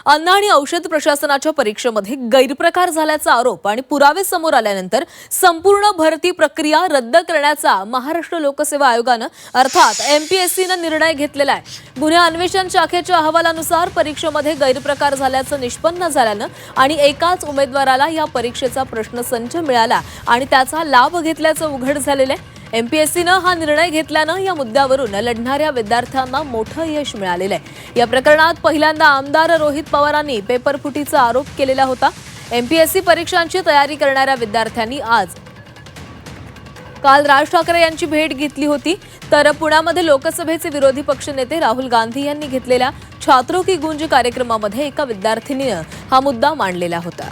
अन्न आणि औषध प्रशासनाच्या परीक्षेमध्ये गैरप्रकार झाल्याचा आरोप आणि पुरावे समोर आल्यानंतर संपूर्ण भरती प्रक्रिया रद्द करण्याचा महाराष्ट्र लोकसेवा आयोगानं अर्थात एमपीएससीनं निर्णय घेतलेला आहे। गुन्हे अन्वेषण शाखेच्या अहवालानुसार परीक्षेमध्ये गैरप्रकार झाल्याचं निष्पन्न झाल्यानं आणि एकाच उमेदवाराला या परीक्षेचा प्रश्नसंच मिळाला आणि त्याचा लाभ घेतल्याचं उघड झालेलं आहे। एमपीएससीनं हा निर्णय घेतल्यानं या मुद्द्यावरून लढणाऱ्या विद्यार्थ्यांना मोठं यश मिळालेलं आहे। या प्रकरणात पहिल्यांदा आमदार रोहित पवारांनी पेपरफुटीचा आरोप केलेला होता। एमपीएससी परीक्षांची तयारी करणाऱ्या विद्यार्थ्यांनी काल राज ठाकरे यांची भेट घेतली होती। तर पुण्यामध्ये लोकसभेचे विरोधी पक्षनेते राहुल गांधी यांनी घेतलेल्या छात्रों की गूंज कार्यक्रमामध्ये एका विद्यार्थिनीनं हा मुद्दा मांडलेला होता।